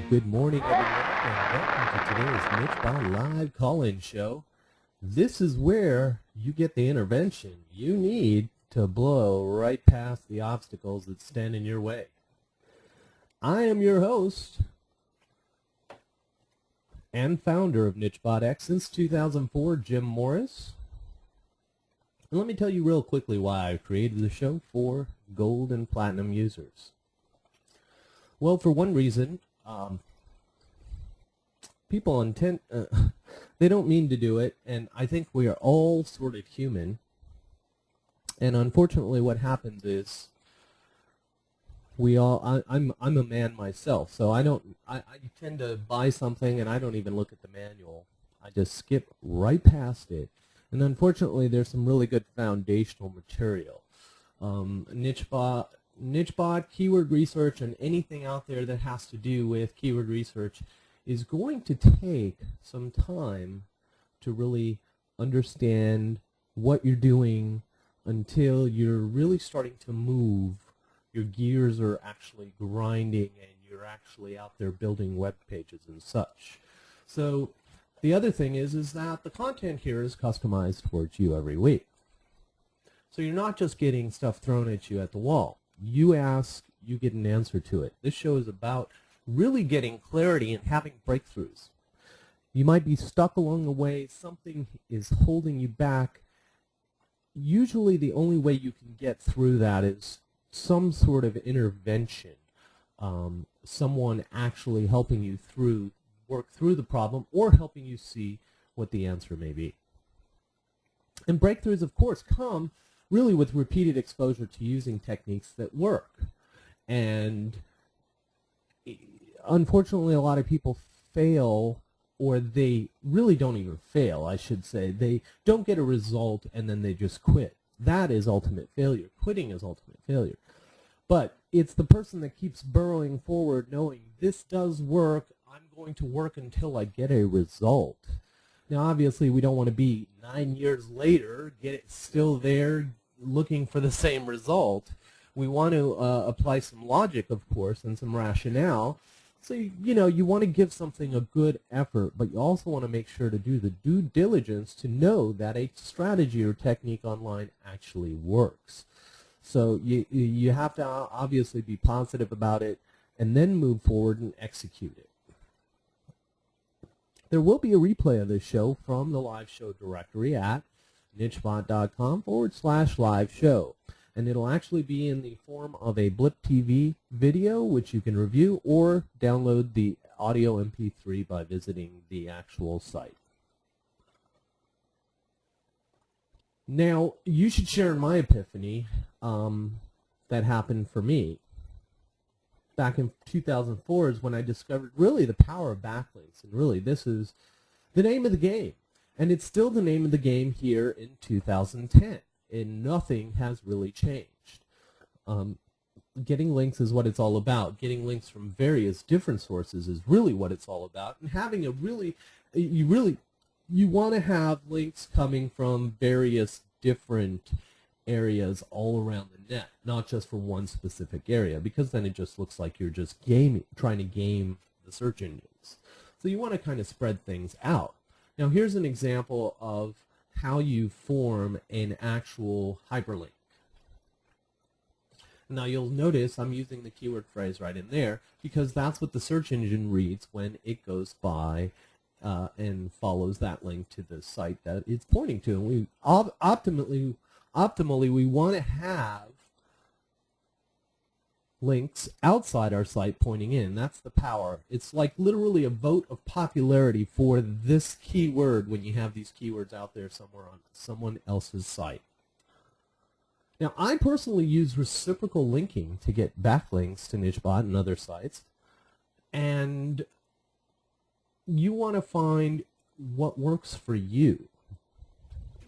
Good morning, everyone, and welcome to today's nichebot live call-in show. This is where you get the intervention you need to blow right past the obstacles that stand in your way. I am your host and founder of nichebot X since 2004, Jim Morris. And let me tell you real quickly why I created the show for gold and platinum users. Well, for one reason, people intend, they don't mean to do it, and I think we are all sort of human. And unfortunately, what happens is I'm a man myself, so I tend to buy something and I don't even look at the manual. I just skip right past it. And unfortunately, there's some really good foundational material. Nichebot, keyword research, and anything out there that has to do with keyword research is going to take some time to really understand what you're doing until you're really starting to move. Your gears are actually grinding and you're actually out there building web pages and such. So the other thing is that the content here is customized towards you every week. So you're not just getting stuff thrown at you at the wall. You ask, you get an answer to it. This show is about really getting clarity and having breakthroughs. You might be stuck along the way. Something is holding you back. Usually the only way you can get through that is some sort of intervention, someone actually helping you work through the problem or helping you see what the answer may be. And breakthroughs, of course, come really with repeated exposure to using techniques that work. And unfortunately, a lot of people fail, or they really don't even fail, I should say. They don't get a result and then they just quit. That is ultimate failure. Quitting is ultimate failure. But it's the person that keeps burrowing forward knowing this does work, I'm going to work until I get a result. Now, obviously, we don't want to be 9 years later, get it still there, looking for the same result. We want to apply some logic, of course, and some rationale. So, you want to give something a good effort, but you also want to make sure to do the due diligence to know that a strategy or technique online actually works. So you have to obviously be positive about it and then move forward and execute it. There will be a replay of this show from the live show directory at nichebot.com/live show. And it'll actually be in the form of a Blip TV video, which you can review, or download the audio MP3 by visiting the actual site. Now, you should share in my epiphany that happened for me. Back in 2004 is when I discovered really the power of backlinks, and really this is the name of the game. And it's still the name of the game here in 2010, and nothing has really changed. Getting links is what it's all about. Getting links from various different sources is really what it's all about, and having a you want to have links coming from various different areas all around the net, not just from one specific area, because then it just looks like you're just trying to game the search engines. So you want to kind of spread things out. Now here's an example of how you form an actual hyperlink. Now you'll notice I'm using the keyword phrase right in there because that's what the search engine reads when it goes by and follows that link to the site that it's pointing to. And we optimally we want to have links outside our site pointing in. That's the power. It's like literally a vote of popularity for this keyword when you have these keywords out there somewhere on someone else's site. Now, I personally use reciprocal linking to get backlinks to nichebot and other sites, and you want to find what works for you.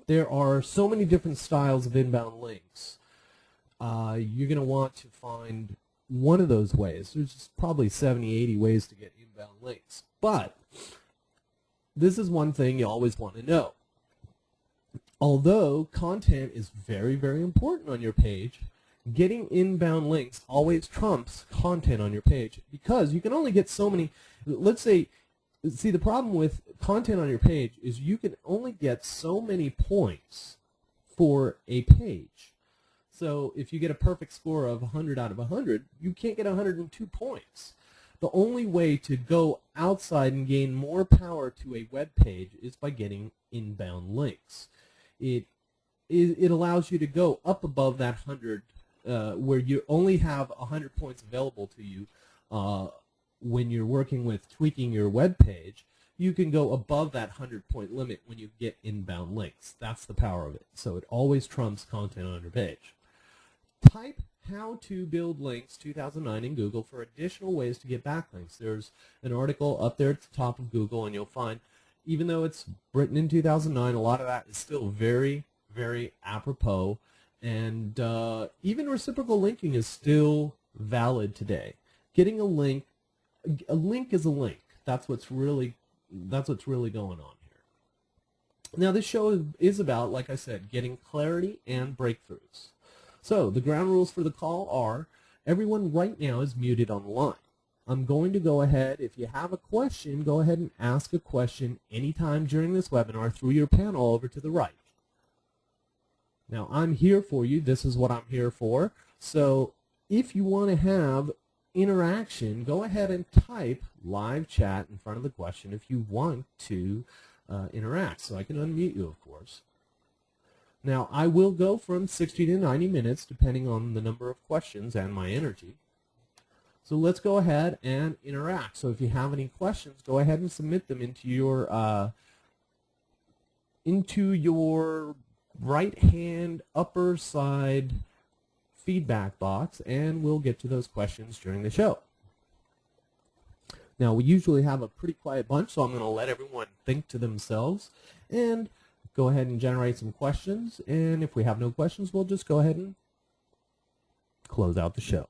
There are so many different styles of inbound links. You're going to want to find one of those ways. There's probably 70, 80 ways to get inbound links. But this is one thing you always want to know. Although content is very, very important on your page, getting inbound links always trumps content on your page, because you can only get so many. Let's say, see, the problem with content on your page is you can only get so many points for a page. So if you get a perfect score of 100 out of 100, you can't get 102 points. The only way to go outside and gain more power to a web page is by getting inbound links. It allows you to go up above that 100, where you only have 100 points available to you when you're working with tweaking your web page. You can go above that 100-point limit when you get inbound links. That's the power of it. So it always trumps content on your page. Type "How to Build Links 2009" in Google for additional ways to get backlinks. There's an article up there at the top of Google, and you'll find, even though it's written in 2009, a lot of that is still very, very apropos, and even reciprocal linking is still valid today. Getting a link is a link. That's what's really going on here. Now, this show is about, like I said, getting clarity and breakthroughs. So the ground rules for the call are: everyone right now is muted on the line. I'm going to go ahead, if you have a question, go ahead and ask a question anytime during this webinar through your panel over to the right. Now, I'm here for you. This is what I'm here for. So if you want to have interaction, go ahead and type live chat in front of the question if you want to interact. So I can unmute you, of course. Now, I will go from 60 to 90 minutes depending on the number of questions and my energy. So let's go ahead and interact. So if you have any questions, go ahead and submit them into your right-hand upper side feedback box, and we'll get to those questions during the show. Now, we usually have a pretty quiet bunch, so I'm going to let everyone think to themselves and go ahead and generate some questions. And if we have no questions, we'll just go ahead and close out the show.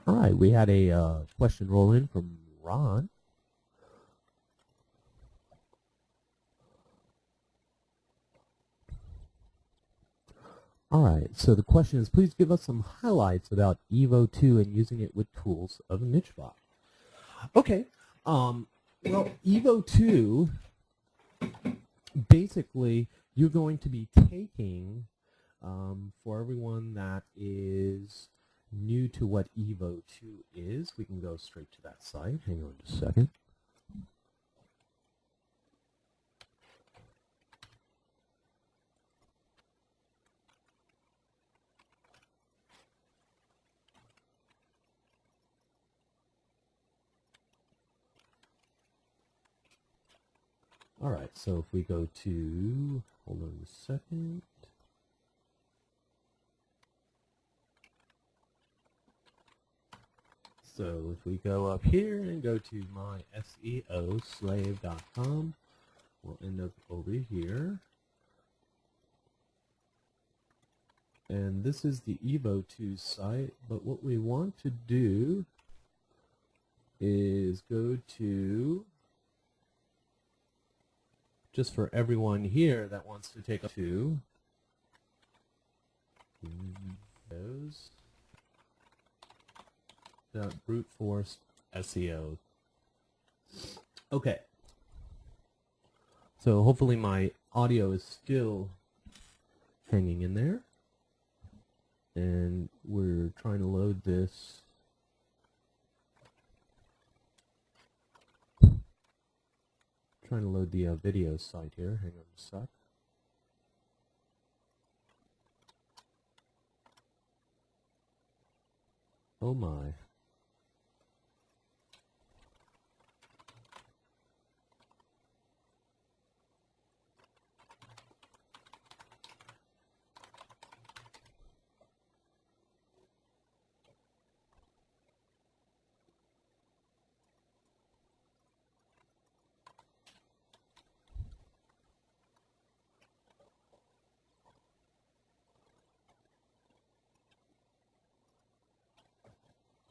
All right, we had a question roll in from Ron. All right, so the question is, please give us some highlights about Evo 2 and using it with tools of nichebot. Okay, well, Evo 2, basically, you're going to be taking, for everyone that is new to what Evo 2 is, we can go straight to that site. Hang on just a second. All right, so if we go to, hold on a second. So if we go up here and go to myseoslave.com, we'll end up over here. And this is the Evo 2 site, but what we want to do is go to, just for everyone here that wants to take a 2, those brute force SEO. Okay. So hopefully my audio is still hanging in there. And we're trying to load this. Trying to load the video site here. Hang on a sec. Oh my.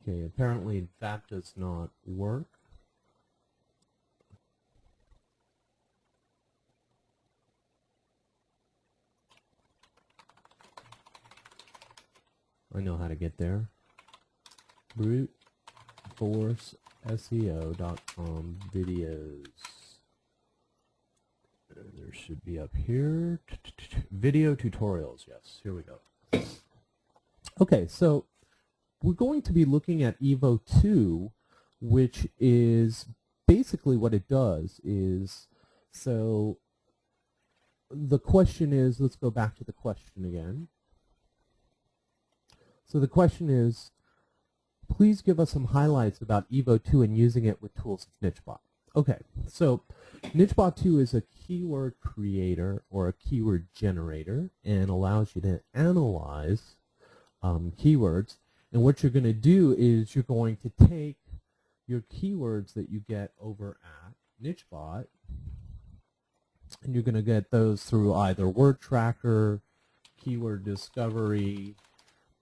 Okay, apparently that does not work. I know how to get there. BruteForceSEO.com videos. There should be up here. Video tutorials, yes, here we go. Okay, so we're going to be looking at Evo 2, which is basically what it does is, so the question is, let's go back to the question again. So the question is, please give us some highlights about Evo 2 and using it with tools of nichebot. Okay, so nichebot 2 is a keyword creator or a keyword generator and allows you to analyze keywords. And what you're going to do is you're going to take your keywords that you get over at nichebot, and you're going to get those through either word tracker, keyword discovery.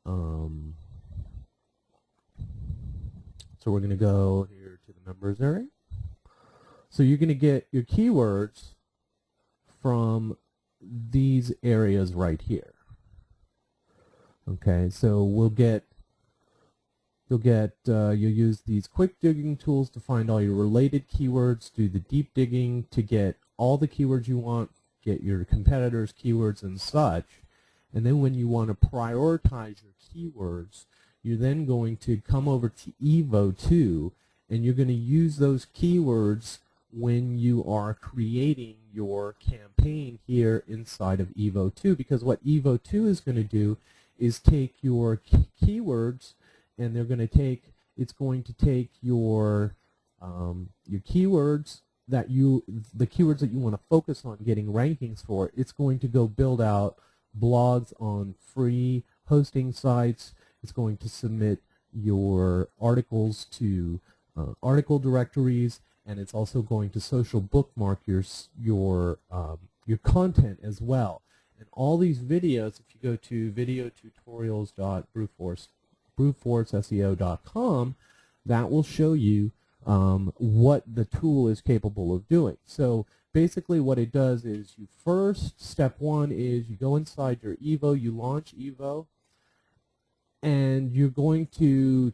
So we're going to go here to the members area. So you're going to get your keywords from these areas right here. Okay, so you'll use these quick digging tools to find all your related keywords, do the deep digging to get all the keywords you want, get your competitors' keywords and such. And then when you want to prioritize your keywords, you're then going to come over to Evo 2, and you're going to use those keywords when you are creating your campaign here inside of Evo 2, because what Evo 2 is going to do is take your keywords, and it's going to take your keywords the keywords that you want to focus on getting rankings for. It's going to go build out blogs on free hosting sites. It's going to submit your articles to article directories, and it's also going to social bookmark your content as well. And all these videos, if you go to videotutorials.bruteforceseo.com, that will show you what the tool is capable of doing. So basically what it does is step one is you go inside your Evo, you launch Evo, and you're going to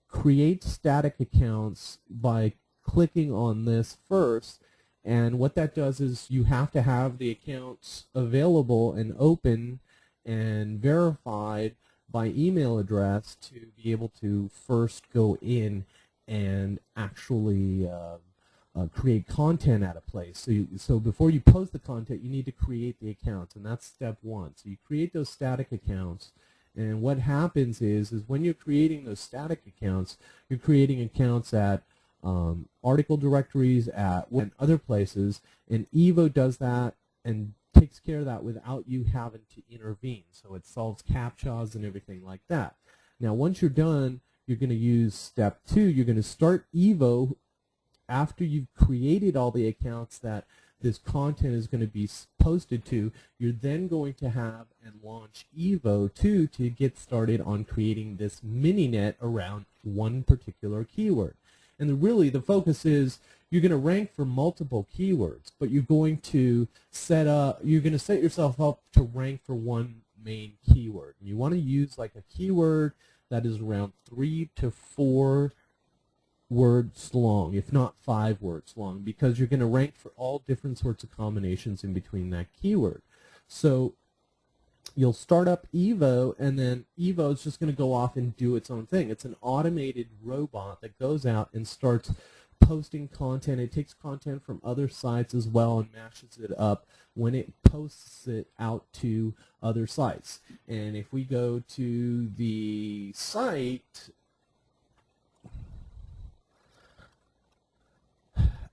create static accounts by clicking on this first. And what that does is you have to have the accounts available and open and verified by email address to be able to first go in and actually create content at a place. So before you post the content, you need to create the accounts, and that's step one. So you create those static accounts, and what happens is when you're creating those static accounts, you're creating accounts at article directories and other places, and Evo does that and takes care of that without you having to intervene. So it solves CAPTCHAs and everything like that. Now once you're done, you're going to use step two. You're going to start Evo after you've created all the accounts that this content is going to be posted to. You're then going to have and launch Evo 2 to get started on creating this mini-net around one particular keyword. And really the focus is you're going to rank for multiple keywords, but you're going to set yourself up to rank for one main keyword. And you want to use like a keyword that is around 3 to 4 words long, if not 5 words long, because you're going to rank for all different sorts of combinations in between that keyword. So you'll start up Evo, and then Evo is just going to go off and do its own thing. It's an automated robot that goes out and starts posting content. It takes content from other sites as well and mashes it up when it posts it out to other sites. And if we go to the site,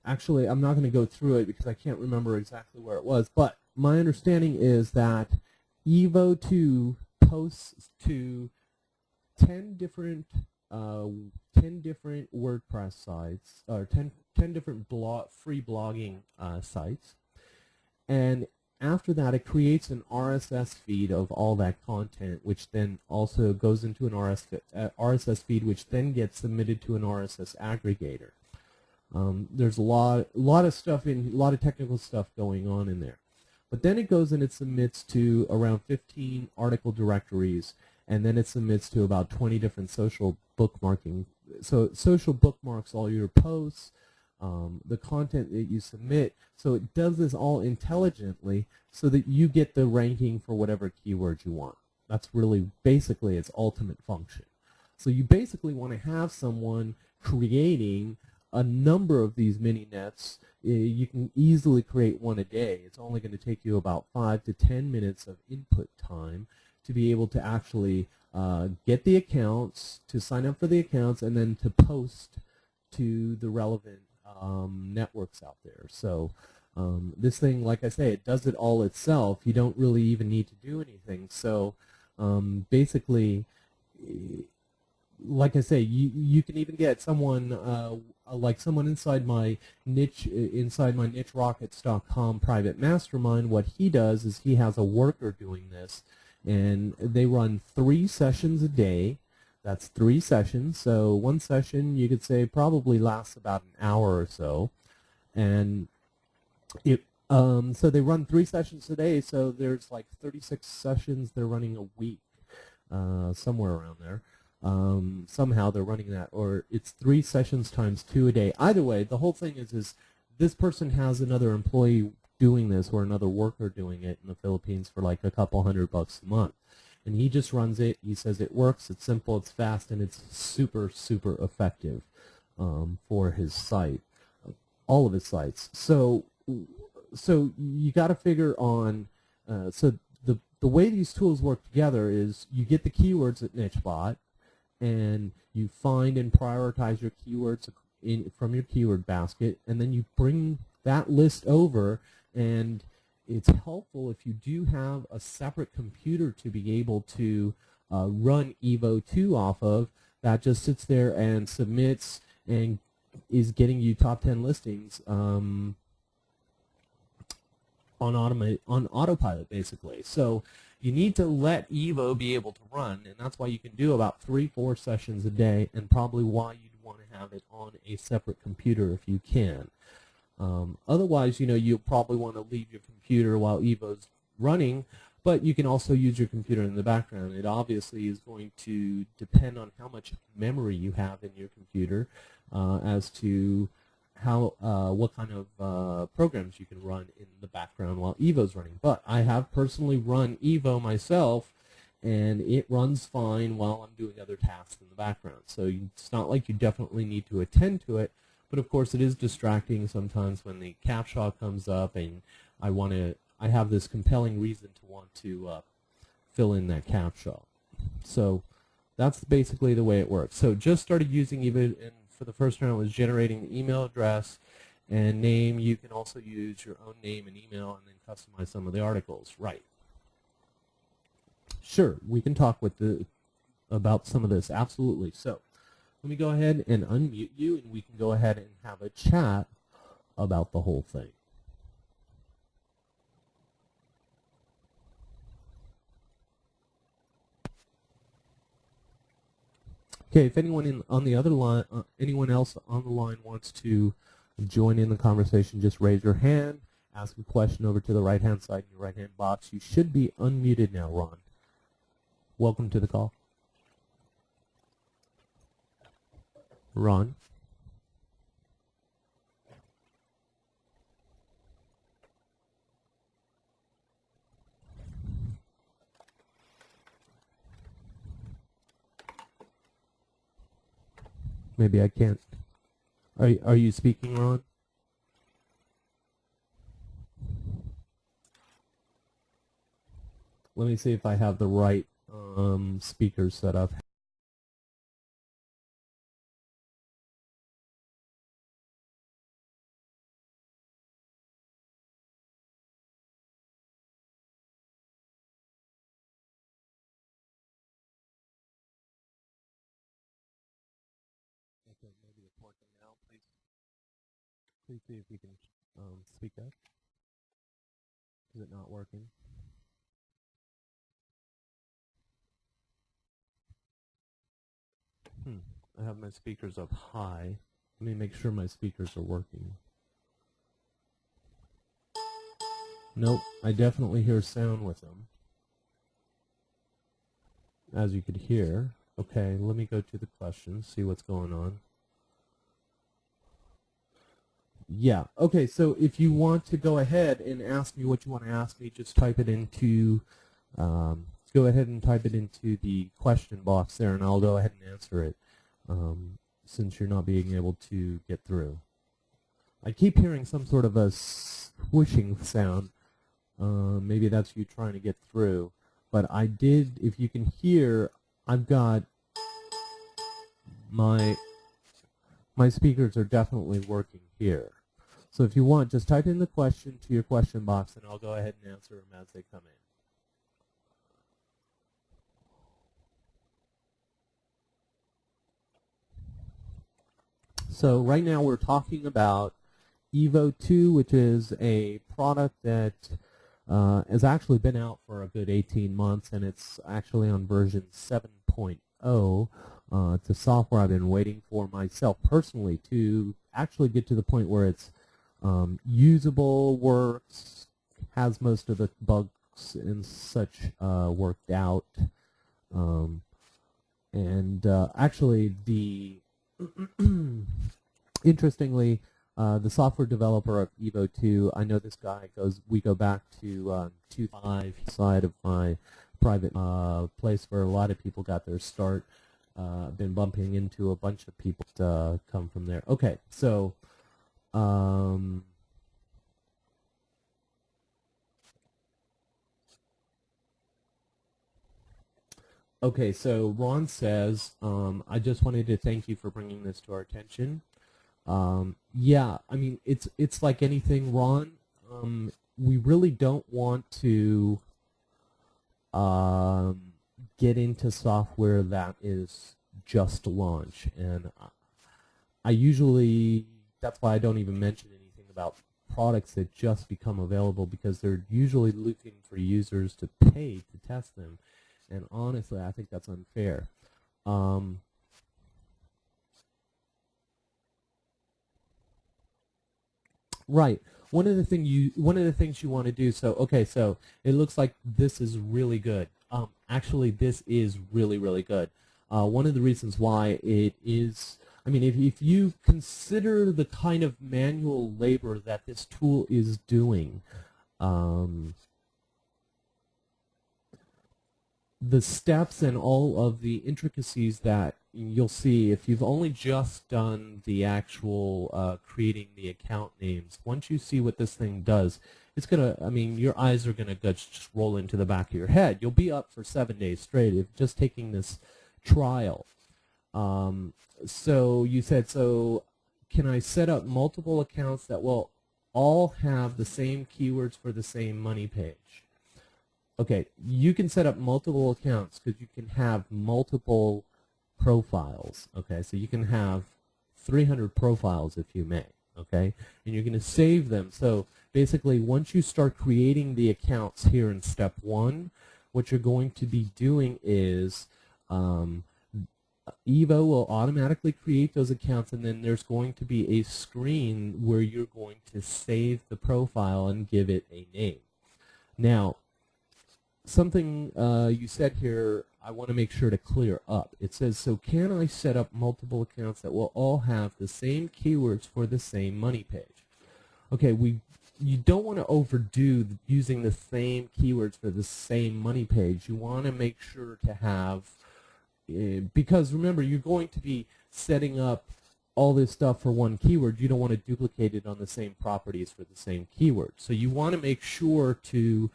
actually, I'm not going to go through it because I can't remember exactly where it was, but my understanding is that Evo 2 posts to 10 different WordPress sites, or 10 different free blogging sites, and after that it creates an RSS feed of all that content, which then also goes into an RSS feed, which then gets submitted to an RSS aggregator. There's a lot of stuff a lot of technical stuff going on in there. But then it goes and it submits to around 15 article directories, and then it submits to about 20 different social bookmarking. So social bookmarks all your posts, the content that you submit. So it does this all intelligently so that you get the ranking for whatever keyword you want. That's really basically its ultimate function. So you basically want to have someone creating a number of these mini nets. You can easily create one a day. It's only going to take you about 5 to 10 minutes of input time to be able to actually get the accounts, to sign up for the accounts, and then to post to the relevant networks out there. So this thing, like I say, it does it all itself. You don't really even need to do anything. So basically, like I say, you can even get someone like someone inside my nicherockets.com private mastermind. What he does is he has a worker doing this, and they run 3 sessions a day. That's 3 sessions. So one session, you could say, probably lasts about an hour or so, and so they run 3 sessions a day. So there's like 36 sessions they're running a week, somewhere around there. Somehow they're running that, or it's 3 sessions times 2 a day. Either way, the whole thing is this person has another employee doing this, or another worker doing it in the Philippines for like a couple $100 a month, and he just runs it. He says it works, it's simple, it's fast, and it's super effective for his site, all of his sites. So you got to figure on so the way these tools work together is you get the keywords at nichebot, and you find and prioritize your keywords from your keyword basket, and then you bring that list over. And it's helpful if you do have a separate computer to be able to run Evo 2 off of, that just sits there and submits and is getting you top 10 listings on autopilot, basically. So you need to let Evo be able to run, and that's why you can do about 3-4 sessions a day, and probably why you'd want to have it on a separate computer if you can. Otherwise, you'll probably want to leave your computer while Evo's running, but you can also use your computer in the background. It obviously is going to depend on how much memory you have in your computer as to how what kind of programs you can run in the background while Evo's running. But I have personally run Evo myself, and it runs fine while I'm doing other tasks in the background. So it's not like you definitely need to attend to it, but of course it is distracting sometimes when the CAPTCHA comes up and I have this compelling reason to want to fill in that CAPTCHA. So that's basically the way it works. So just started using Evo, and for the first round was generating the email address and name. You can also use your own name and email and then customize some of the articles. Right. Sure, we can talk about some of this, absolutely. So let me go ahead and unmute you, and we can go ahead and have a chat about the whole thing. Okay, if anyone on the other line, anyone else on the line wants to join in the conversation, just raise your hand, ask a question over to the right-hand side in your right-hand box. You should be unmuted now, Ron. welcome to the call. Ron. Maybe I can't. Are you speaking, Ron? Let me see if I have the right speakers set up. Okay, maybe it's working now. Please see if you can speak up. Is it not working? I have my speakers up high. Let me make sure my speakers are working. Nope, I definitely hear sound with them. As you could hear. Okay, let me go to the questions, see what's going on. Yeah, okay, so if you want to go ahead and ask me what you want to ask me, just type it into, go ahead and type it into the question box there, and I'll go ahead and answer it, since you're not being able to get through. I keep hearing some sort of a swooshing sound. Maybe that's you trying to get through. But I did, if you can hear, I've got my speakers are definitely working here. So if you want, just type in the question to your question box, and I'll go ahead and answer them as they come in. So right now we're talking about Evo 2, which is a product that has actually been out for a good 18 months, and it's actually on version 7.0. It's a software I've been waiting for myself personally to actually get to the point where it's usable, works, has most of the bugs and such worked out. Actually, interestingly, the software developer of Evo 2, I know this guy we go back to 2005, side of my private place where a lot of people got their start. Been bumping into a bunch of people that come from there. Okay, so okay, so Ron says, I just wanted to thank you for bringing this to our attention. Yeah, I mean, it's like anything, Ron. We really don't want to get into software that is just launch, and I usually, that's why I don't even mention anything about products that just become available, because they're usually looking for users to pay to test them, and honestly, I think that's unfair. Right. One of the things you want to do. So okay, so it looks like this is really good. Actually, this is really really good. One of the reasons why it is, I mean, if you consider the kind of manual labor that this tool is doing, the steps and all of the intricacies that you'll see if you've only just done the actual creating the account names. Once you see what this thing does, it's gonna, I mean, your eyes are gonna just roll into the back of your head. You'll be up for 7 days straight if just taking this trial. So you said, so can I set up multiple accounts that will all have the same keywords for the same money page? Okay, you can set up multiple accounts because you can have multiple profiles. Okay, so you can have 300 profiles if you may. Okay, and you're going to save them. So basically, once you start creating the accounts here in step 1, what you're going to be doing is Evo will automatically create those accounts, and then there's going to be a screen where you're going to save the profile and give it a name. Now, something you said here I want to make sure to clear up. It says, so can I set up multiple accounts that will all have the same keywords for the same money page? Okay, you don't want to overdo using the same keywords for the same money page. You want to make sure to have, because remember, you're going to be setting up all this stuff for one keyword. You don't want to duplicate it on the same properties for the same keyword. So you want to make sure to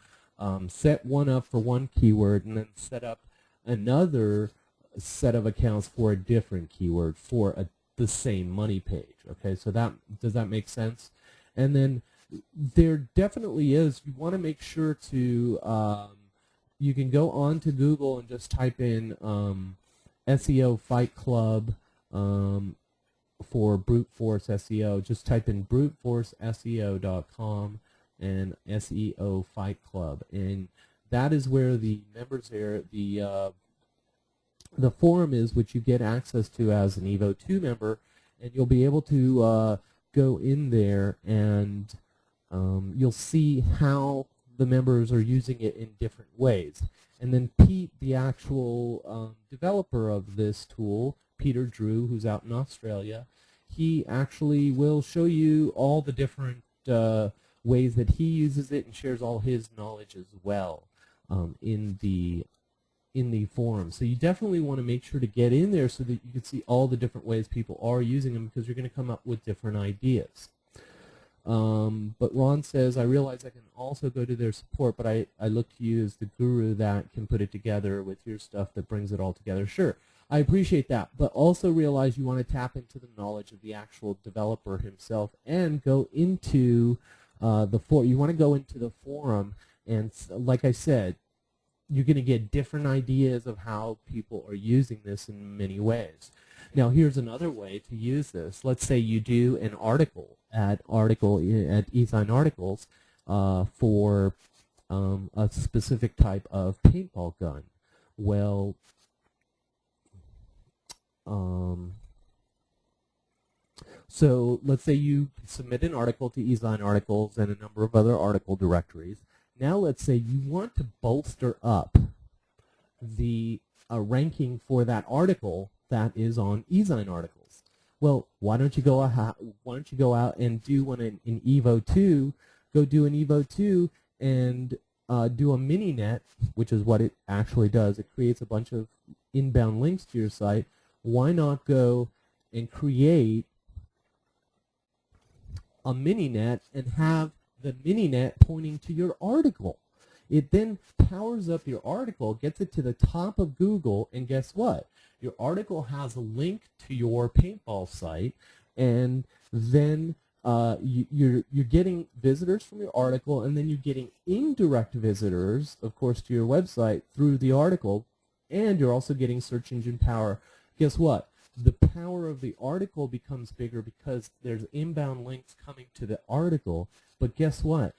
set one up for one keyword and then set up another set of accounts for a different keyword for the same money page. Okay, so does that make sense? And then there definitely is, you want to make sure to, you can go on to Google and just type in SEO Fight Club for brute force SEO. Just type in bruteforceseo.com and SEO Fight Club, and that is where the members there, the forum is, which you get access to as an Evo 2 member, and you'll be able to go in there and you'll see how the members are using it in different ways. And then Pete, the actual developer of this tool, Peter Drew, who's out in Australia, he actually will show you all the different ways that he uses it and shares all his knowledge as well in the forum. So you definitely want to make sure to get in there so that you can see all the different ways people are using them, because you're going to come up with different ideas. But Ron says, I realize I can also go to their support, but I look to you as the guru that can put it together with your stuff that brings it all together. Sure, I appreciate that, but also realize you want to tap into the knowledge of the actual developer himself and go into you want to go into the forum, and like I said, you're going to get different ideas of how people are using this in many ways. Now, here's another way to use this. Let's say you do an article at eSign Articles for a specific type of paintball gun. Well, so let's say you submit an article to eSign Articles and a number of other article directories. Now let's say you want to bolster up the ranking for that article that is on eSign Articles. Well, why don't you go out and do one in Evo 2? Go do an Evo 2 and do a mini net, which is what it actually does. It creates a bunch of inbound links to your site. Why not go and create a mini net and have the mini net pointing to your article? It then powers up your article, gets it to the top of Google, and guess what? Your article has a link to your paintball site, and then you're getting visitors from your article, and then you're getting indirect visitors, of course, to your website through the article, and you're also getting search engine power. Guess what? The power of the article becomes bigger because there's inbound links coming to the article, but guess what?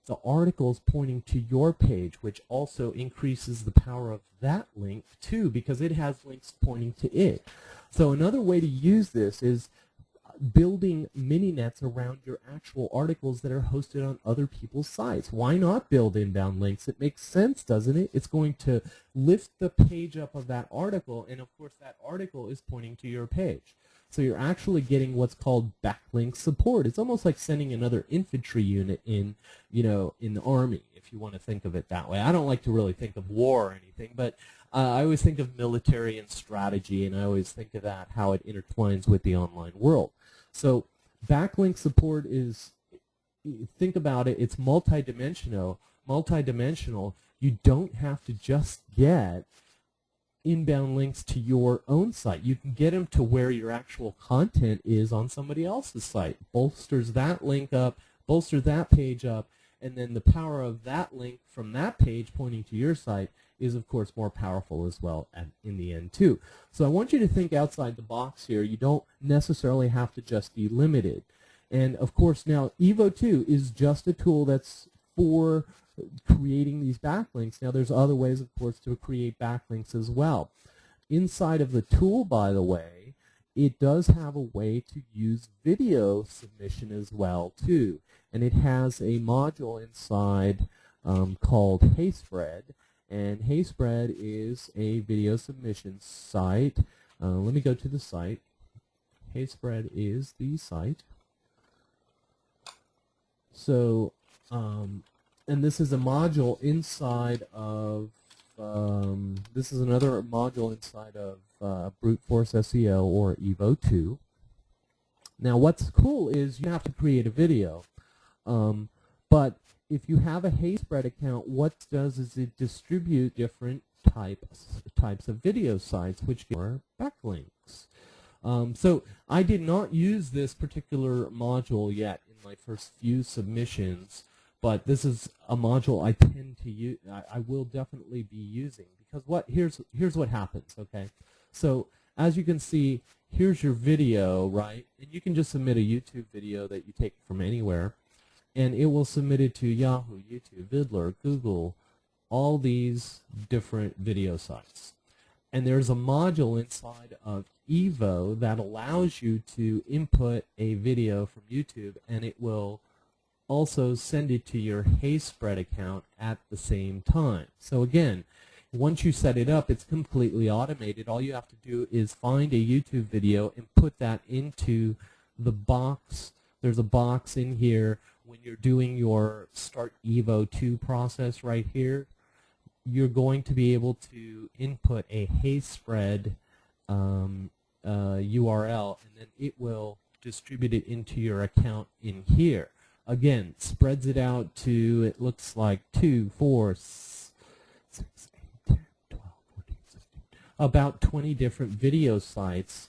The article is pointing to your page, which also increases the power of that link too, because it has links pointing to it. So another way to use this is building mini nets around your actual articles that are hosted on other people's sites. Why not build inbound links? It makes sense, doesn't it? It's going to lift the page up of that article, and of course that article is pointing to your page. So you're actually getting what's called backlink support. It's almost like sending another infantry unit in, in the army, if you want to think of it that way. I don't like to really think of war or anything, but I always think of military and strategy, and I always think of that, how it intertwines with the online world. So backlink support is, think about it, it's multidimensional. You don't have to just get inbound links to your own site. You can get them to where your actual content is on somebody else's site. Bolsters that link up, bolster that page up, and then the power of that link from that page pointing to your site is, of course, more powerful as well in the end, too. So I want you to think outside the box here. You don't necessarily have to just be limited. And, of course, now Evo 2 is just a tool that's for creating these backlinks. Now, there's other ways, of course, to create backlinks as well. Inside of the tool, by the way, it does have a way to use video submission as well, too. And it has a module inside called HeySpread. And HeySpread is a video submission site. Let me go to the site. HeySpread is the site. So, and this is a module inside of, this is another module inside of Brute Force SEO, or Evo 2. Now what's cool is you have to create a video, but if you have a HeySpread account, what it does is it distribute different types of video sites which give more backlinks. So I did not use this particular module yet in my first few submissions, but this is a module I tend to use. I will definitely be using, because here's what happens. Okay, so as you can see, here's your video, right? And you can just submit a YouTube video that you take from anywhere, and it will submit it to Yahoo, YouTube, Vidler, Google, all these different video sites. And there's a module inside of Evo that allows you to input a video from YouTube, and it will also send it to your HeySpread account at the same time. So again, once you set it up, it's completely automated. All you have to do is find a YouTube video and put that into the box. There's a box in here when you're doing your Start Evo 2 process right here. You're going to be able to input a HeySpread URL, and then it will distribute it into your account in here. Again, spreads it out to, it looks like 2, 4, 6, 8, 10, 12, 14, 16, about 20 different video sites.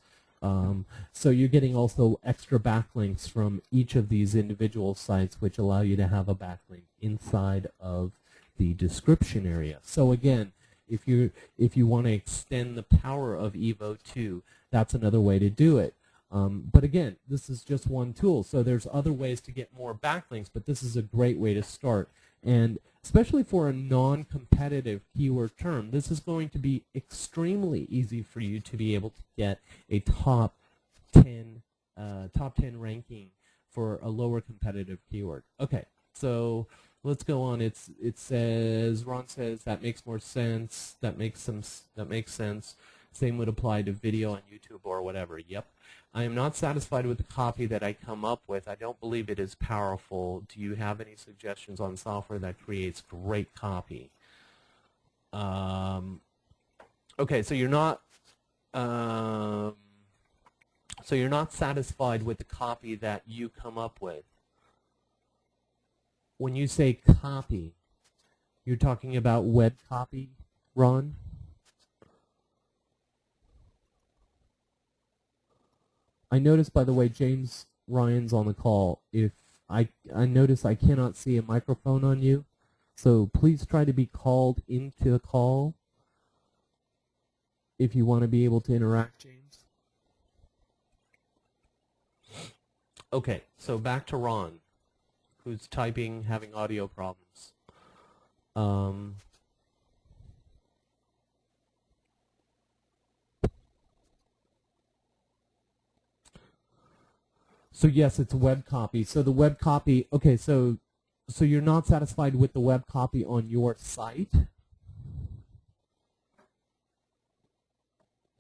So you're getting also extra backlinks from each of these individual sites, which allow you to have a backlink inside of the description area. So again, if you want to extend the power of Evo 2, that's another way to do it. But again, this is just one tool, so there's other ways to get more backlinks, but this is a great way to start. And especially for a non-competitive keyword term, this is going to be extremely easy for you to be able to get a top 10 ranking for a lower competitive keyword. Okay, so let's go on. It says, Ron says that makes more sense. That makes sense. Same would apply to video on YouTube or whatever. Yep. I am not satisfied with the copy that I come up with. I don't believe it is powerful. Do you have any suggestions on software that creates great copy? Okay, so you're not satisfied with the copy that you come up with. When you say copy, you're talking about web copy, Ron? I noticed, by the way, James Ryan's on the call. If I notice I cannot see a microphone on you, so please try to be called into the call if you want to be able to interact, James. Okay, so back to Ron, who's typing, having audio problems. So yes, it's a web copy. So the web copy, okay, so you're not satisfied with the web copy on your site?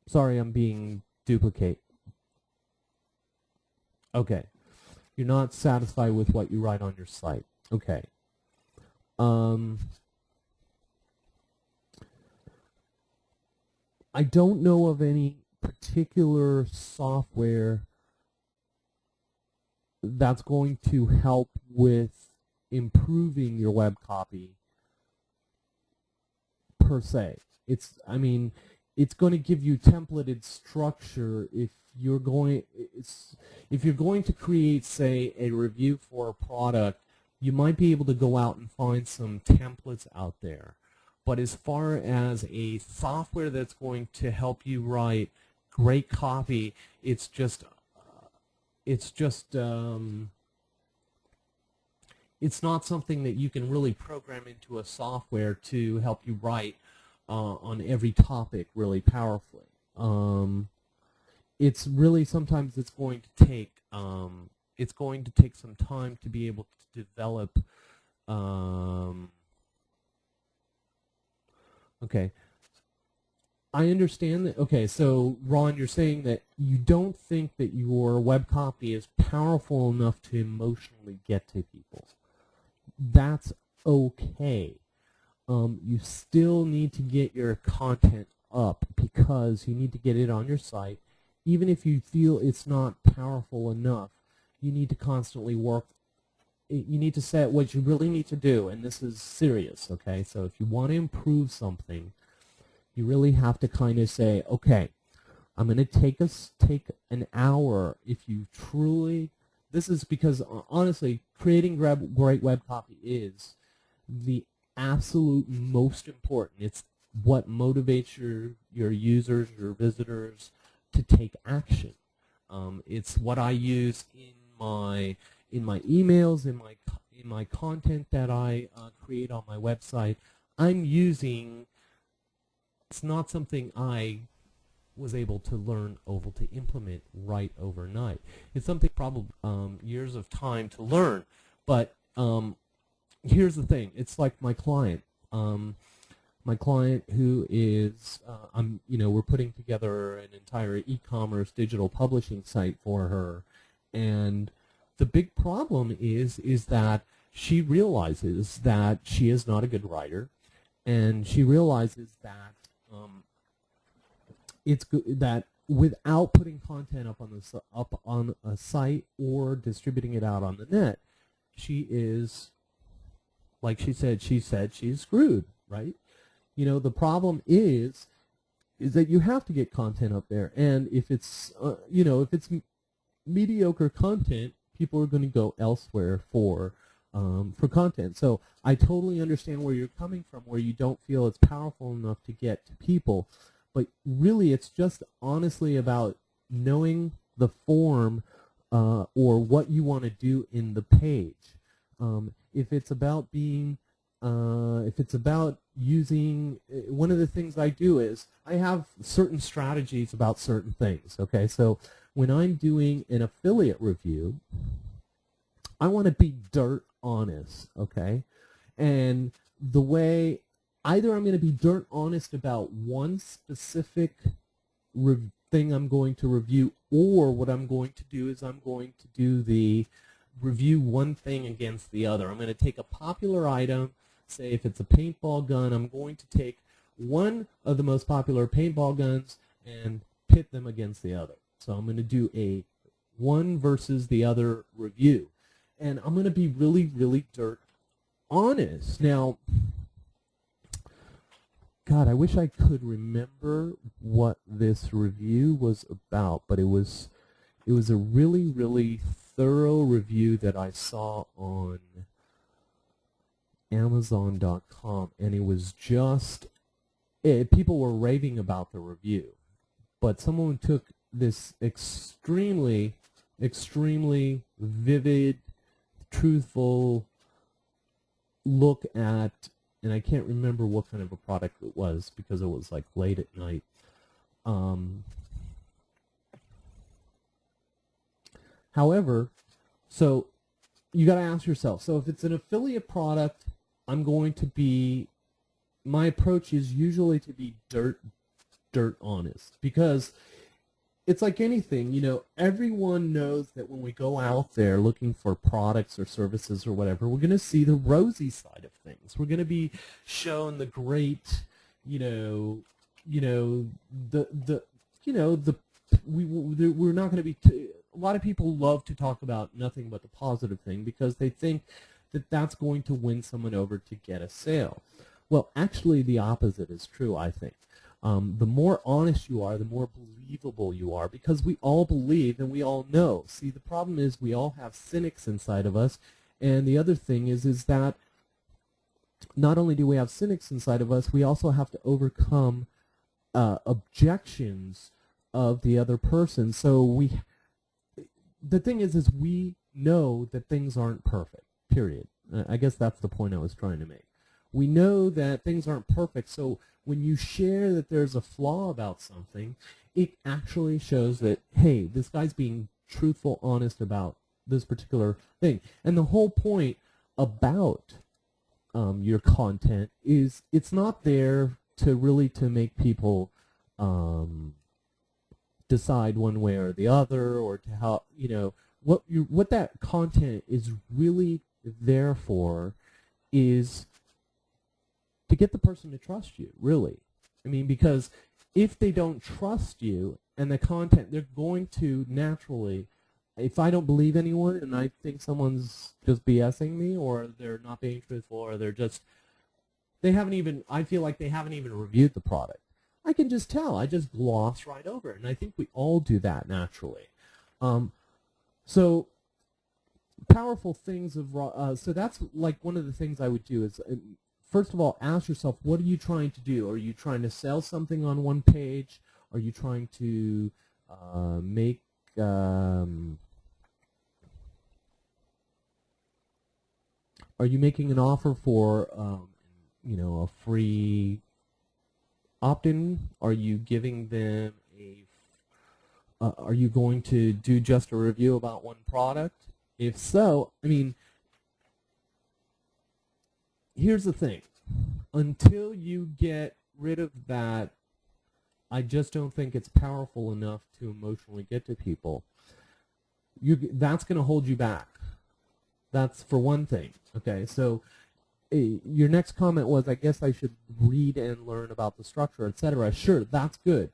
Sorry, I'm being duplicate. Okay. You're not satisfied with what you write on your site. Okay. I don't know of any particular software that's going to help with improving your web copy per se. I mean, it's going to give you templated structure if you're going to create, say, a review for a product. You might be able to go out and find some templates out there. But as far as a software that's going to help you write great copy, it's not something that you can really program into a software to help you write on every topic really powerfully. It's really, sometimes it's going to take some time to be able to develop Okay. I understand that. Okay, so Ron, you're saying that you don't think that your web copy is powerful enough to emotionally get to people. That's okay. You still need to get your content up because you need to get it on your site. Even if you feel it's not powerful enough, you need to constantly work. You need to set what you really need to do, and this is serious, okay? So if you want to improve something, you really have to kind of say, okay, I'm going to take an hour. If you truly, this is because honestly, creating great web copy is the absolute most important. It's what motivates your users, your visitors to take action. It's what I use in my emails, in my content that I create on my website. I'm using. It's not something I was able to learn, able to implement right overnight. It's something probably years of time to learn. But here's the thing: it's like my client. My client who is, we're putting together an entire e-commerce digital publishing site for her, and the big problem is that she realizes that she is not a good writer, and she realizes that it's good that without putting content up on a site or distributing it out on the net, she is, like she said she's screwed, right? The problem is that you have to get content up there, and if it's if it's mediocre content, people are going to go elsewhere for content. So I totally understand where you're coming from, where you don't feel it's powerful enough to get to people, but really it's just honestly about knowing the form or what you want to do in the page. If it's about using, one of the things I do is I have certain strategies about certain things. Okay, so when I'm doing an affiliate review, I want to be dirt honest. Okay, and the way either I'm going to be dirt honest about one specific thing I'm going to review, or what I'm going to do is I'm going to do the review one thing against the other. I'm going to take a popular item, say if it's a paintball gun, I'm going to take one of the most popular paintball guns and pit them against the other. So I'm going to do a one versus the other review. And I'm going to be really, really dirt honest. Now, God, I wish I could remember what this review was about, but it was a really, really thorough review that I saw on Amazon.com, and it was just, people were raving about the review, but someone took this extremely, extremely vivid, truthful look at, and I can't remember what kind of a product it was because it was like late at night. However, so you got to ask yourself, so if it's an affiliate product, my approach is usually to be dirt honest, because it's like anything, everyone knows that when we go out there looking for products or services or whatever, we're going to see the rosy side of things. We're going to be shown the great, we're not going to be, a lot of people love to talk about nothing but the positive thing because they think that that's going to win someone over to get a sale. Well, actually the opposite is true, I think. The more honest you are, the more believable you are, because we all believe and we all know. See, the problem is we all have cynics inside of us, and the other thing is that not only do we have cynics inside of us, we also have to overcome objections of the other person. So the thing is we know that things aren't perfect, period. I guess that's the point I was trying to make. We know that things aren't perfect, so when you share that there's a flaw about something, it actually shows that, hey, this guy's being truthful, honest about this particular thing. And the whole point about your content is it's not there to make people decide one way or the other, or to help, what that content is really there for is to get the person to trust you, really. I mean, because if they don't trust you and the content, they're going to naturally, if I don't believe anyone and I think someone's just BSing me, or they're not being truthful, or I feel like they haven't even reviewed the product, I can just tell. I just gloss right over it, and I think we all do that naturally. So powerful things so that's like one of the things I would do is, first of all, ask yourself, what are you trying to do? Are you trying to sell something on one page? Are you trying to make are you making an offer for a free opt-in? Are you giving them are you going to do just a review about one product? If so, I mean, here's the thing. Until you get rid of that, I just don't think it's powerful enough to emotionally get to people. That's going to hold you back. That's for one thing. Okay, so your next comment was, I guess I should read and learn about the structure, etc. Sure, that's good.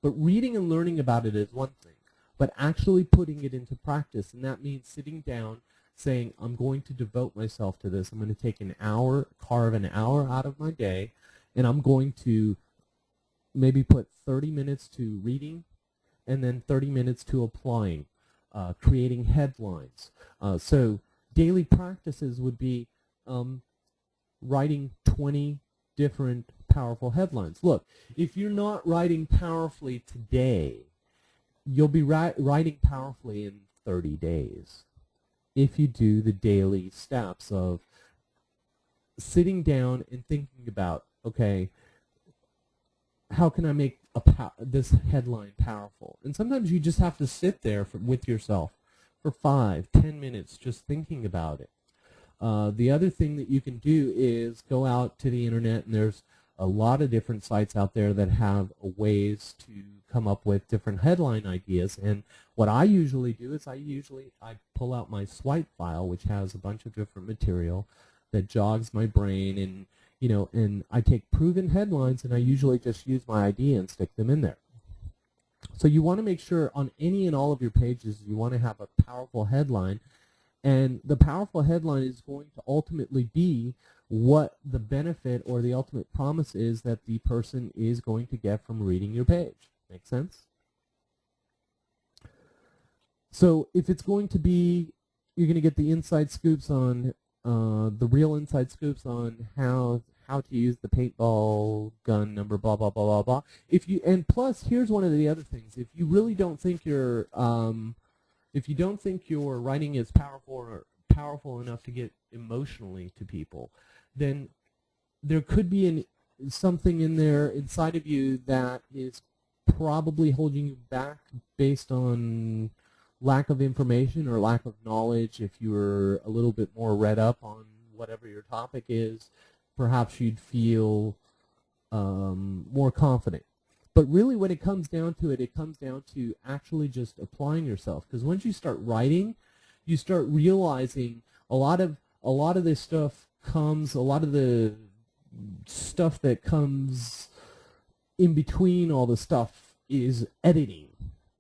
But reading and learning about it is one thing. But actually putting it into practice, and that means sitting down, saying, I'm going to devote myself to this. I'm going to take an hour, carve an hour out of my day, and I'm going to maybe put 30 minutes to reading and then 30 minutes to applying, creating headlines. So daily practices would be writing 20 different powerful headlines. Look, if you're not writing powerfully today, you'll be writing powerfully in 30 days. If you do the daily steps of sitting down and thinking about, okay, how can I make this headline powerful? And sometimes you just have to sit there with yourself for 5-10 minutes just thinking about it. The other thing that you can do is go out to the internet, and there's a lot of different sites out there that have ways to come up with different headline ideas. And what I usually do is I pull out my swipe file, which has a bunch of different material that jogs my brain, and and I take proven headlines, and I usually just use my idea and stick them in there. So you want to make sure on any and all of your pages you want to have a powerful headline, and the powerful headline is going to ultimately be what the benefit or the ultimate promise is that the person is going to get from reading your page. Make sense? So if it's going to be, you're going to get the inside scoops on, the real inside scoops on how to use the paintball gun number, blah, blah, blah, blah, blah. And plus, here's one of the other things. If you really don't think your writing is powerful enough to get emotionally to people, then there could be something in there inside of you that is probably holding you back based on lack of information or lack of knowledge. If you were a little bit more read up on whatever your topic is, perhaps you'd feel more confident. But really when it comes down to it, it comes down to actually just applying yourself. Because once you start writing, you start realizing a lot of this stuff comes, a lot of the stuff that comes in between all the stuff is editing.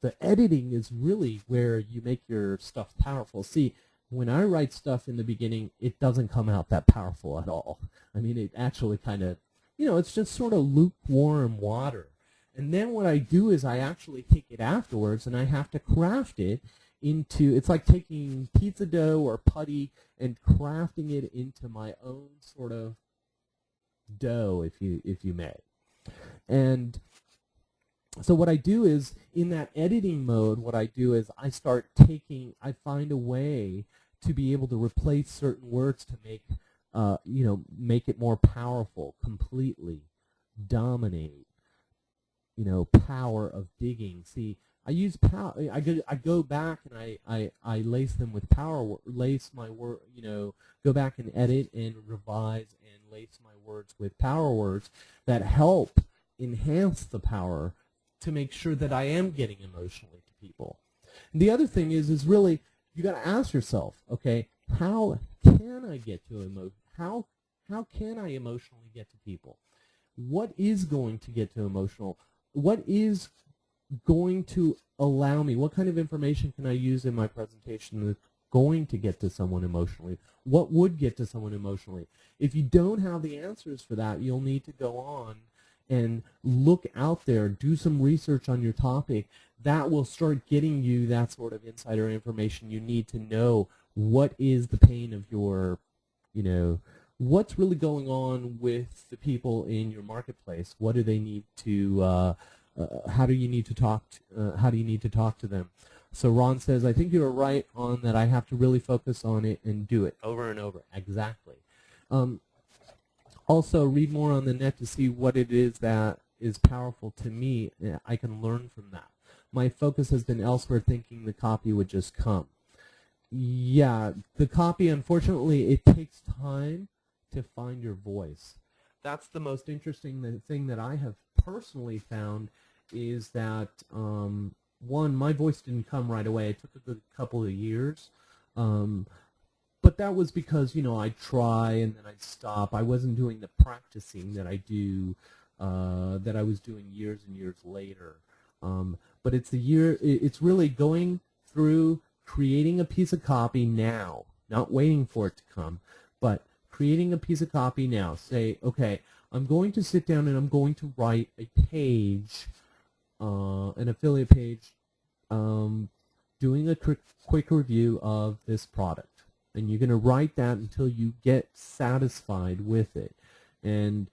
The editing is really where you make your stuff powerful. See, when I write stuff in the beginning, it doesn't come out that powerful at all. I mean, it actually kind of, it's just sort of lukewarm water. And then what I do is I actually take it afterwards and I have to craft it into, it's like taking pizza dough or putty and crafting it into my own sort of dough, if you may. And so what I do is, in that editing mode, what I do is I find a way to be able to replace certain words to make, make it more powerful, completely dominate, power of digging. See, I use power. I go back and I lace them with power. Lace my word. Go back and edit and revise and lace my words with power words that help enhance the power to make sure that I am getting emotionally to people. And the other thing is really you got to ask yourself, okay, how can I get to how can I emotionally get to people? What is going to get to emotional? What is going to allow me? What kind of information can I use in my presentation that's going to get to someone emotionally? What would get to someone emotionally? If you don't have the answers for that, you'll need to go on and look out there, do some research on your topic. That will start getting you that sort of insider information you need to know what is the pain of your, what's really going on with the people in your marketplace. What do they need to, how do you need to talk to them? So Ron says, I think you're right on that. I have to really focus on it and do it over and over. Exactly. Also, read more on the net to see what it is that is powerful to me. I can learn from that. My focus has been elsewhere, thinking the copy would just come. Yeah, the copy, unfortunately, it takes time to find your voice. That's the most interesting thing that I have personally found is that, one, my voice didn't come right away. It took a good couple of years. But that was because, I'd try and then I'd stop. I wasn't doing the practicing that I do, that I was doing years and years later. But it's really going through creating a piece of copy now, not waiting for it to come, but creating a piece of copy now. Say, okay, I'm going to sit down and I'm going to write a page, an affiliate page, doing a quick review of this product. And you're going to write that until you get satisfied with it. And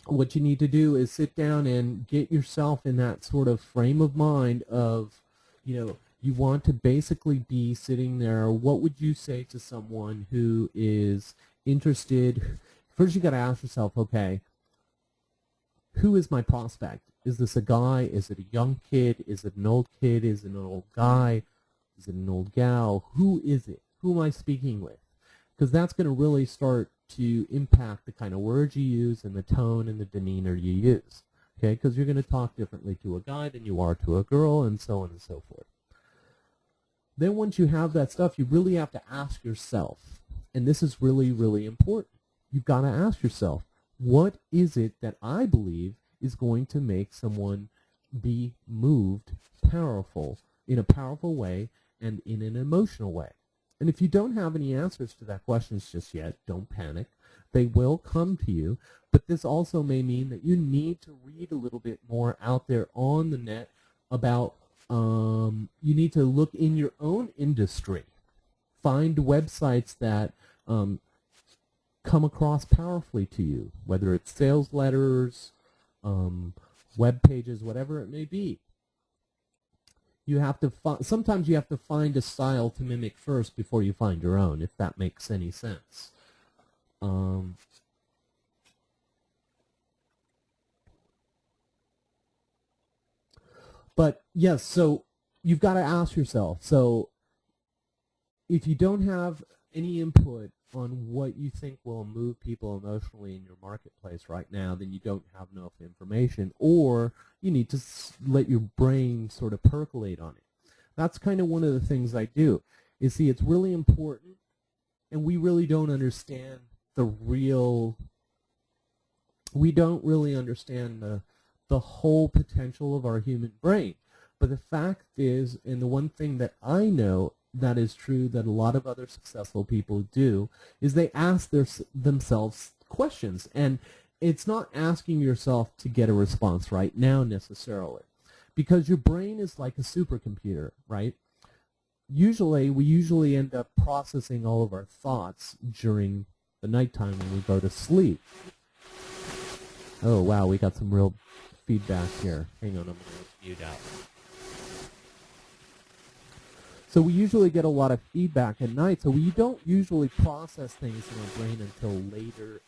what you need to do is sit down and get yourself in that sort of frame of mind of, you want to basically be sitting there. What would you say to someone who is interested? First, you got to ask yourself, okay, who is my prospect? Is this a guy? Is it a young kid? Is it an old kid? Is it an old guy? Is it an old gal? Who is it? Who am I speaking with? Because that's going to really start to impact the kind of words you use and the tone and the demeanor you use. Okay, because you're going to talk differently to a guy than you are to a girl, and so on and so forth. Then once you have that stuff, you really have to ask yourself, and this is really, really important. You've got to ask yourself, what is it that I believe is going to make someone be moved in a powerful way and in an emotional way? And if you don't have any answers to that questions just yet, don't panic. They will come to you, but this also may mean that you need to read a little bit more out there on the net about, you need to look in your own industry. Find websites that come across powerfully to you, whether it's sales letters, web pages, whatever it may be. You have to sometimes you have to find a style to mimic first before you find your own, if that makes any sense. But yes, so you've got to ask yourself. So if you don't have any input on what you think will move people emotionally in your marketplace right now, then you don't have enough information, or you need to let your brain sort of percolate on it. That's kind of one of the things I do. You see, it's really important, and we really don't understand we don't really understand the whole potential of our human brain. But the fact is, and the one thing that I know that is true that a lot of other successful people do, is they ask themselves questions. And it's not asking yourself to get a response right now necessarily, because your brain is like a supercomputer, right? We usually end up processing all of our thoughts during the nighttime when we go to sleep. Oh, wow, we got some real feedback here. Hang on, I'm going to mute out. So we usually get a lot of feedback at night, so we don't usually process things in our brain until later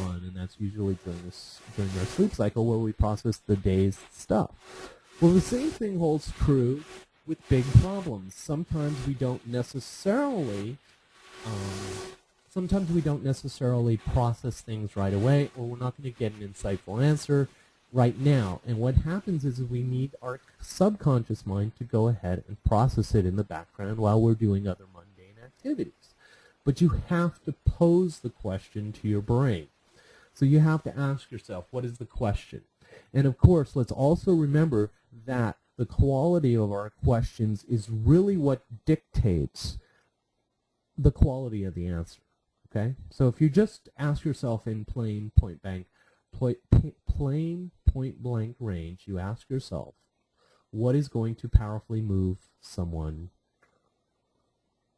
on, and that's usually during our sleep cycle where we process the day's stuff. Well, the same thing holds true with big problems. Um, sometimes we don't necessarily process things right away, or we're not going to get an insightful answer right now. And what happens is we need our subconscious mind to go ahead and process it in the background while we're doing other mundane activities. But you have to pose the question to your brain. So you have to ask yourself, what is the question? And of course, let's also remember that the quality of our questions is really what dictates the quality of the answer. Okay? So if you just ask yourself in plain point blank range, you ask yourself, what is going to powerfully move someone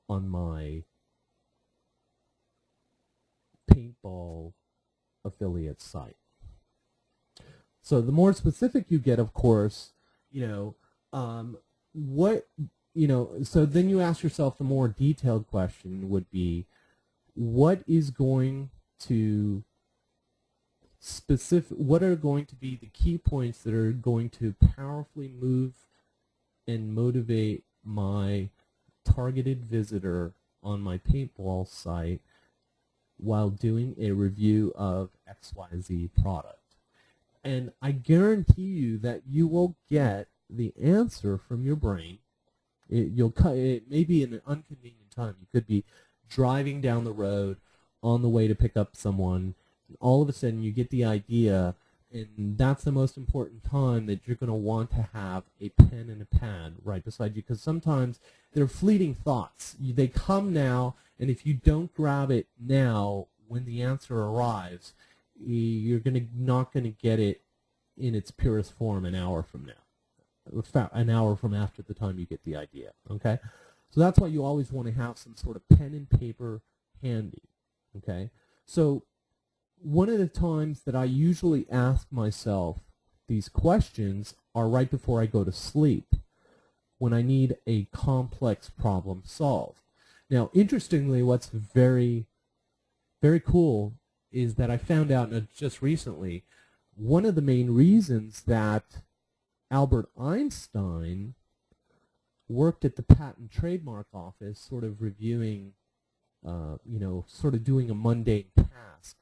on my paintball affiliate site? So the more specific you get, of course, so then you ask yourself the more detailed question would be, what are going to be the key points that are going to powerfully move and motivate my targeted visitor on my paintball site while doing a review of XYZ product? And I guarantee you that you will get the answer from your brain. It may be in an inconvenient time. You could be driving down the road on the way to pick up someone, and all of a sudden you get the idea, and that's the most important time that you're going to want to have a pen and a pad right beside you, because sometimes they're fleeting thoughts. They come now, and if you don't grab it now when the answer arrives, you're not going to get it in its purest form an hour from now, an hour from after the time you get the idea. Okay, so that's why you always want to have some sort of pen and paper handy. Okay, so one of the times that I usually ask myself these questions are right before I go to sleep, when I need a complex problem solved. Now, interestingly, what's very, very cool is that I found out just recently, one of the main reasons that Albert Einstein worked at the Patent Trademark Office, sort of reviewing, sort of doing a mundane task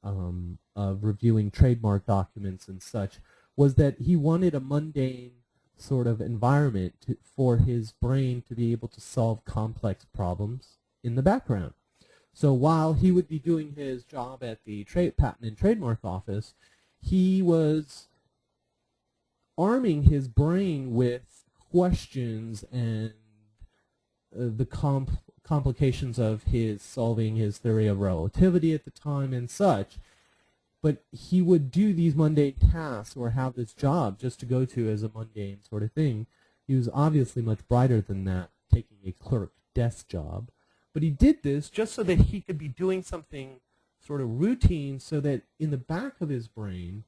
of reviewing trademark documents and such, was that he wanted a mundane sort of environment for his brain to be able to solve complex problems in the background. So while he would be doing his job at the Patent and Trademark Office, he was arming his brain with questions and the complications of his solving his theory of relativity at the time and such. But he would do these mundane tasks or have this job just to go to as a mundane sort of thing. He was obviously much brighter than that, taking a clerk desk job. But he did this just so that he could be doing something sort of routine, so that in the back of his brain,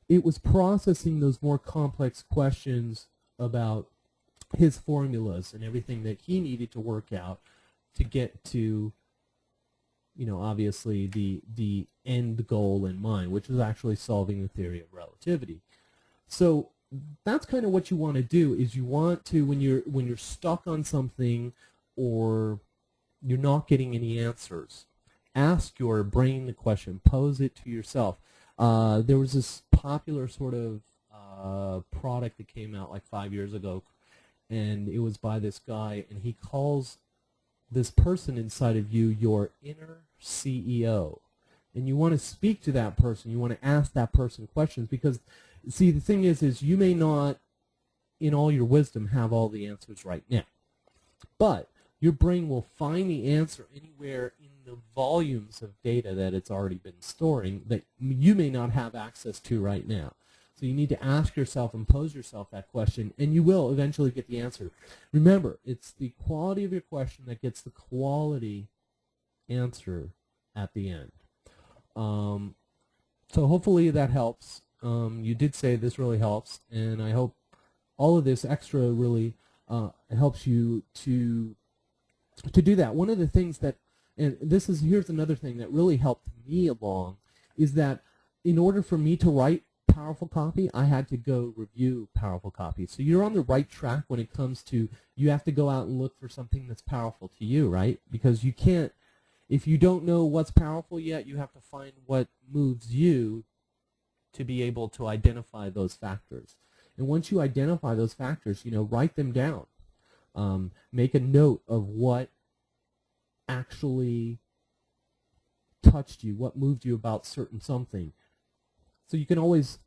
it was processing those more complex questions about his formulas and everything that he needed to work out to get to, obviously the end goal in mind, which is actually solving the theory of relativity. So that's kind of what you want to do, is you want to, when you're stuck on something or you're not getting any answers, ask your brain the question, pose it to yourself. There was this popular sort of product that came out like 5 years ago, and it was by this guy, and he calls this person inside of you your inner CEO. And you want to speak to that person. You want to ask that person questions, because, see, the thing is you may not, in all your wisdom, have all the answers right now. But your brain will find the answer anywhere in the volumes of data that it's already been storing that you may not have access to right now. So you need to ask yourself and pose yourself that question, and you will eventually get the answer. Remember, it's the quality of your question that gets the quality answer at the end. So hopefully that helps. You did say this really helps, and I hope all of this extra really helps you to do that. One of the things that, and here's another thing that really helped me along, is that in order for me to write powerful copy, I had to go review powerful copy. So you're on the right track when it comes to, you have to go out and look for something that's powerful to you, right? Because you can't, if you don't know what's powerful yet, you have to find what moves you to be able to identify those factors. And once you identify those factors, write them down. Make a note of what actually touched you, what moved you about certain something. So you can always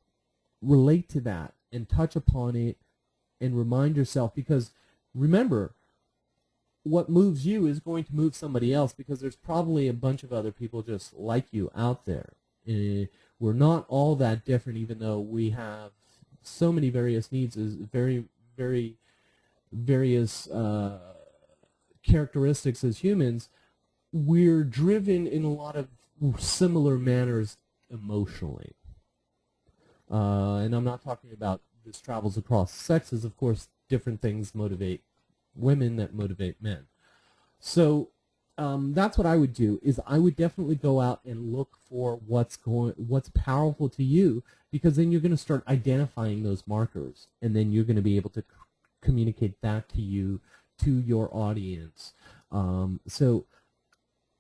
relate to that and touch upon it and remind yourself, because remember, what moves you is going to move somebody else, because there's probably a bunch of other people just like you out there. We're not all that different, even though we have so many various needs, very various characteristics as humans. We're driven in a lot of similar manners emotionally. And I'm not talking about this travels across sexes. Of course, different things motivate women that motivate men. So that's what I would do, is I would definitely go out and look for what's powerful to you, because then you're going to start identifying those markers, and then you're going to be able to communicate that to your audience. So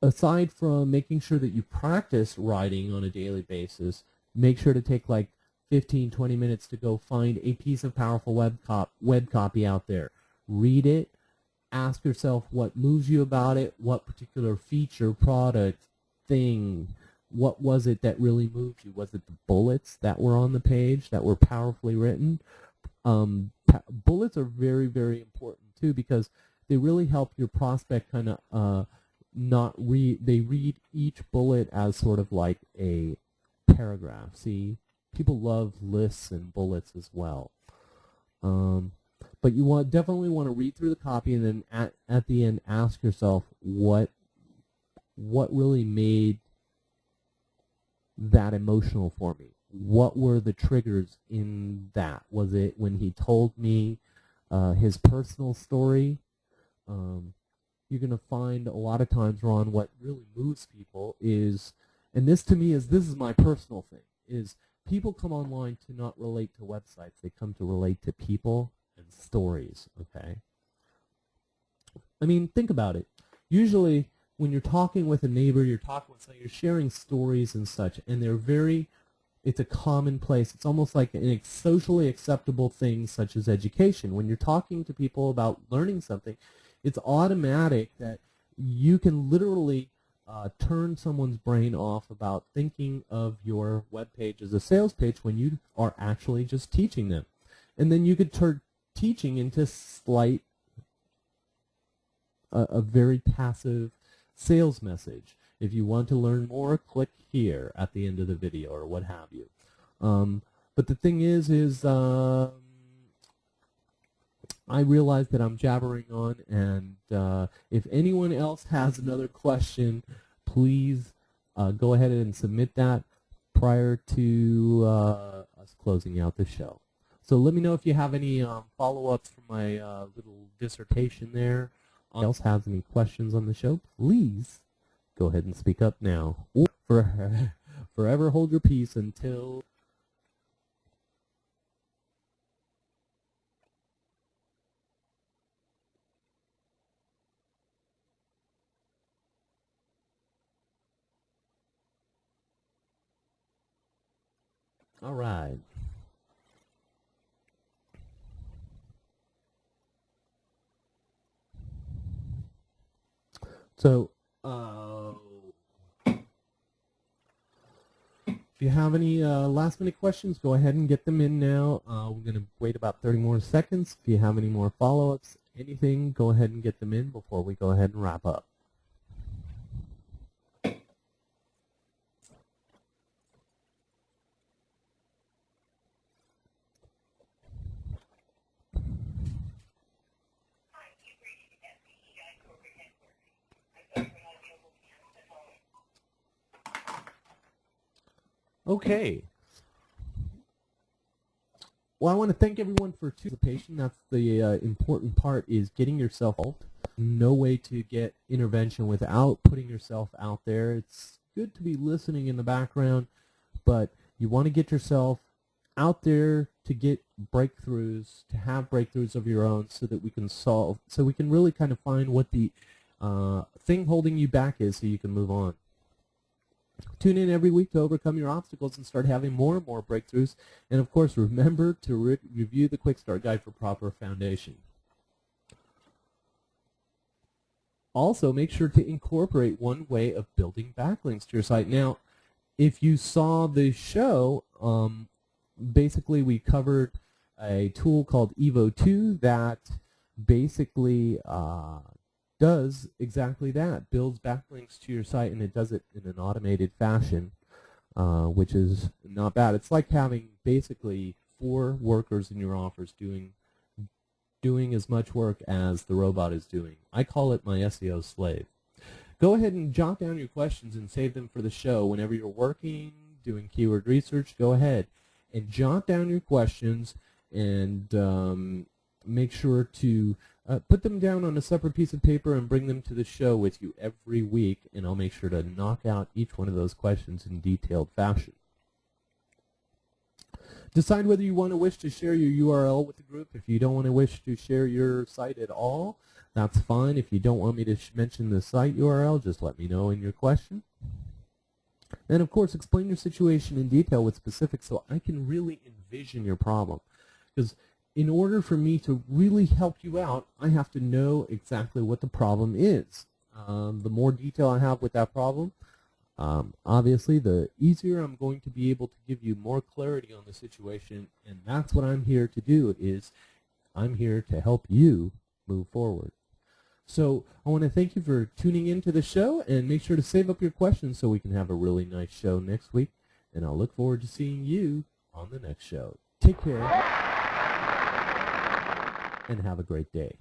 aside from making sure that you practice writing on a daily basis, make sure to take like 15-20 minutes to go find a piece of powerful web copy out there. Read it. Ask yourself what moves you about it, what particular feature, product, thing, what was it that really moved you? Was it the bullets that were on the page that were powerfully written? Bullets are very, very important too, because they really help your prospect kind of they read each bullet as sort of like a paragraph. See, people love lists and bullets as well. But you definitely want to read through the copy, and then at the end ask yourself what really made that emotional for me. What were the triggers in that? Was it when he told me his personal story? You're going to find a lot of times, Ron, what really moves people is, and this to me this is my personal thing, is people come online to not relate to websites. They come to relate to people and stories, okay? I mean, think about it. Usually, when you're talking with a neighbor, you're sharing stories and such, and it's a commonplace. It's almost like a socially acceptable thing, such as education. When you're talking to people about learning something, it's automatic that you can literally turn someone's brain off about thinking of your web page as a sales page when you are actually just teaching them. And then you could turn teaching into a very passive sales message. If you want to learn more, click here at the end of the video or what have you. But the thing is I realize that I'm jabbering on, and if anyone else has another question, please go ahead and submit that prior to us closing out the show. So let me know if you have any follow-ups from my little dissertation there. If anyone else has any questions on the show, please go ahead and speak up now. Or forever hold your peace until... All right. So, if you have any last-minute questions, go ahead and get them in now. We're going to wait about 30 more seconds. If you have any more follow-ups, anything, go ahead and get them in before we go ahead and wrap up. Okay. Well, I want to thank everyone for participation. That's the important part, is getting yourself out. No way to get intervention without putting yourself out there. It's good to be listening in the background, but you want to get yourself out there to get breakthroughs, to have breakthroughs of your own so that we can solve, so we can really kind of find what the thing holding you back is so you can move on. Tune in every week to overcome your obstacles and start having more and more breakthroughs. And of course, remember to review the Quick Start Guide for proper foundation. Also, make sure to incorporate one way of building backlinks to your site. Now, if you saw the show, basically we covered a tool called Evo2 that basically does exactly that, builds backlinks to your site, and it does it in an automated fashion, which is not bad. It's like having basically 4 workers in your office doing as much work as the robot is doing. I call it my SEO slave. Go ahead and jot down your questions and save them for the show. Whenever you're working, doing keyword research, go ahead and jot down your questions and make sure to put them down on a separate piece of paper and bring them to the show with you every week, and I'll make sure to knock out each one of those questions in detailed fashion. Decide whether you want to wish to share your URL with the group. If you don't want to wish to share your site at all, that's fine. If you don't want me to mention the site URL, just let me know in your question. And of course, explain your situation in detail with specifics so I can really envision your problem. Because in order for me to really help you out, I have to know exactly what the problem is. The more detail I have with that problem, obviously, the easier I'm going to be able to give you more clarity on the situation, and that's what I'm here to do, is I'm here to help you move forward. So I want to thank you for tuning into the show, and make sure to save up your questions so we can have a really nice show next week, and I'll look forward to seeing you on the next show. Take care, and have a great day.